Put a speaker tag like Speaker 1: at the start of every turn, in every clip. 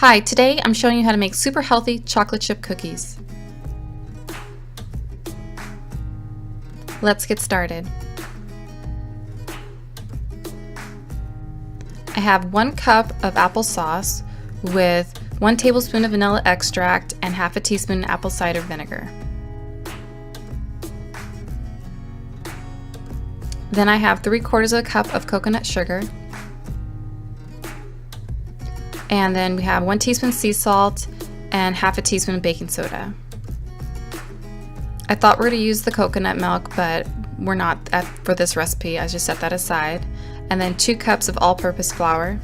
Speaker 1: Hi, today I'm showing you how to make super healthy chocolate chip cookies. Let's get started. I have 1 cup of applesauce with 1 tablespoon of vanilla extract and half a teaspoon apple cider vinegar. Then I have 3/4 of a cup of coconut sugar. And then we have 1 teaspoon sea salt and half a teaspoon of baking soda. I thought we were going to use the coconut milk, but we're not for this recipe. I just set that aside. And then 2 cups of all-purpose flour.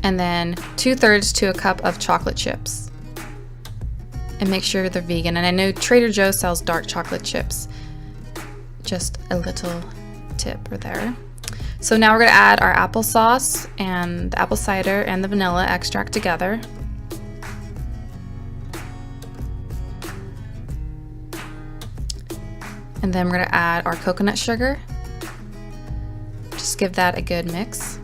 Speaker 1: And then 2/3 to a cup of chocolate chips. And make sure they're vegan. And I know Trader Joe's sells dark chocolate chips. Just a little tip right there. So now we're going to add our applesauce and the apple cider and the vanilla extract together. And then we're going to add our coconut sugar. Just give that a good mix.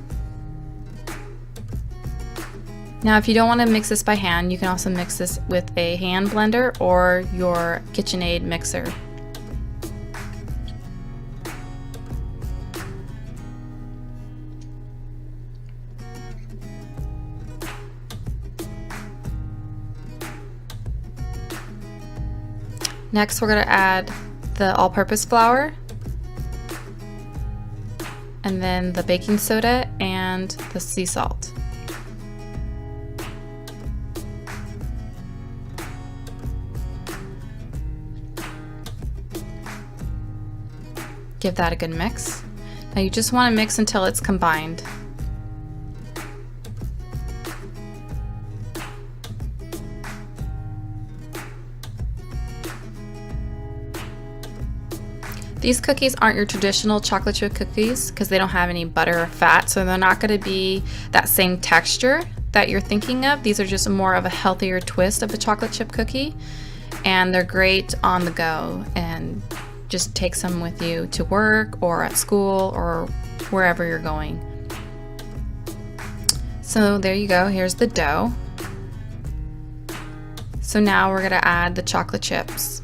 Speaker 1: Now if you don't want to mix this by hand, you can also mix this with a hand blender or your KitchenAid mixer. Next, we're going to add the all-purpose flour, and then the baking soda and the sea salt. Give that a good mix. Now you just want to mix until it's combined. These cookies aren't your traditional chocolate chip cookies because they don't have any butter or fat, so they're not going to be that same texture that you're thinking of. These are just more of a healthier twist of a chocolate chip cookie, and they're great on the go, and just take some with you to work or at school or wherever you're going. So there you go, here's the dough. So now we're going to add the chocolate chips.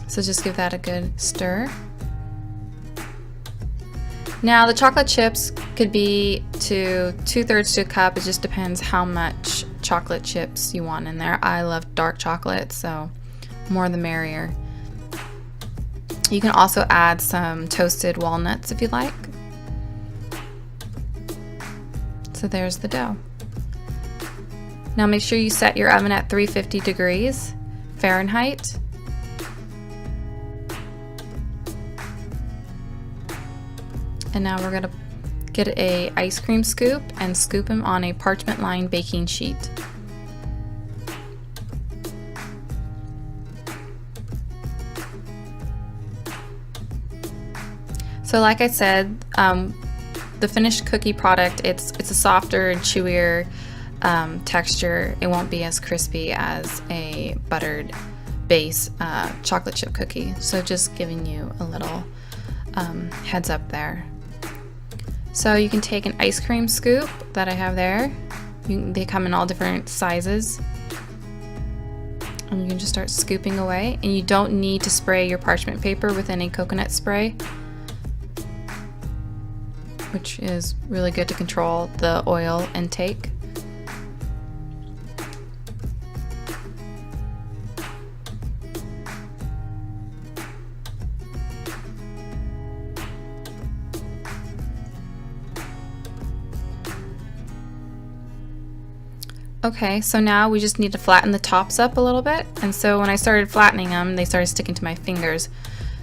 Speaker 1: So just give that a good stir. Now the chocolate chips could be to 2/3 to a cup. It just depends how much chocolate chips you want in there. I love dark chocolate, so more the merrier. You can also add some toasted walnuts if you like. So there's the dough. Now make sure you set your oven at 350 degrees Fahrenheit. And now we're going to get a ice cream scoop and scoop them on a parchment lined baking sheet. So like I said, the finished cookie product, it's a softer and chewier texture. It won't be as crispy as a buttered base chocolate chip cookie. So just giving you a little heads up there. So you can take an ice cream scoop that I have there. They come in all different sizes. And you can just start scooping away. And you don't need to spray your parchment paper with any coconut spray, which is really good to control the oil intake. Okay, so now we just need to flatten the tops up a little bit, and so when I started flattening them, they started sticking to my fingers.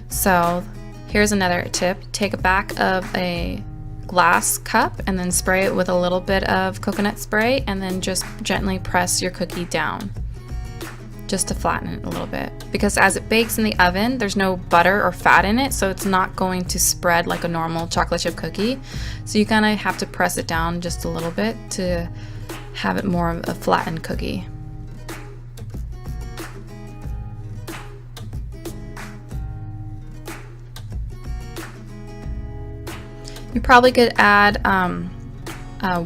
Speaker 1: So here's another tip. Take a back of a glass cup and then spray it with a little bit of coconut spray, and then just gently press your cookie down just to flatten it a little bit, because as it bakes in the oven, there's no butter or fat in it, so it's not going to spread like a normal chocolate chip cookie. So you kind of have to press it down just a little bit to have it more of a flattened cookie. You probably could add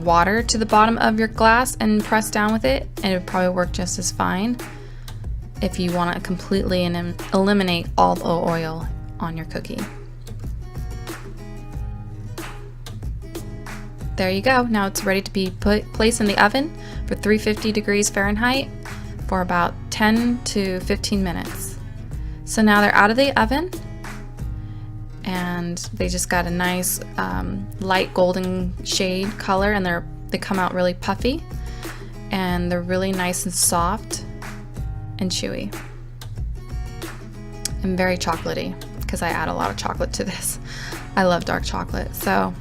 Speaker 1: water to the bottom of your glass and press down with it, and it would probably work just as fine if you want to completely eliminate all the oil on your cookie. There you go. Now it's ready to be placed in the oven for 350 degrees Fahrenheit for about 10 to 15 minutes. So now they're out of the oven, and they just got a nice light golden shade color, and they come out really puffy, and they're really nice and soft and chewy and very chocolatey, because I add a lot of chocolate to this. I love dark chocolate, so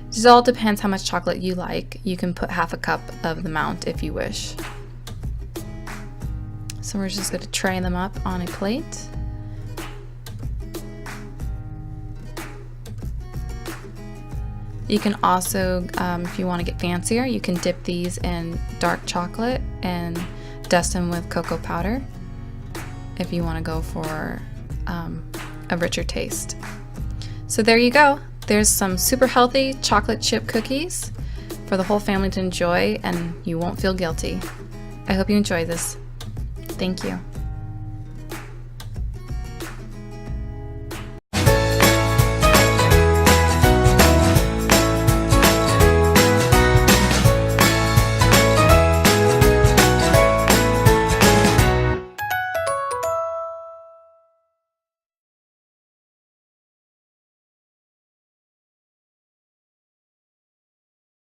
Speaker 1: it just all depends how much chocolate you like. You can put half a cup of the amount if you wish. So we're just going to tray them up on a plate. You can also, if you want to get fancier, you can dip these in dark chocolate and dust them with cocoa powder if you want to go for a richer taste. So there you go. There's some super healthy chocolate chip cookies for the whole family to enjoy, and you won't feel guilty. I hope you enjoy this. Thank you.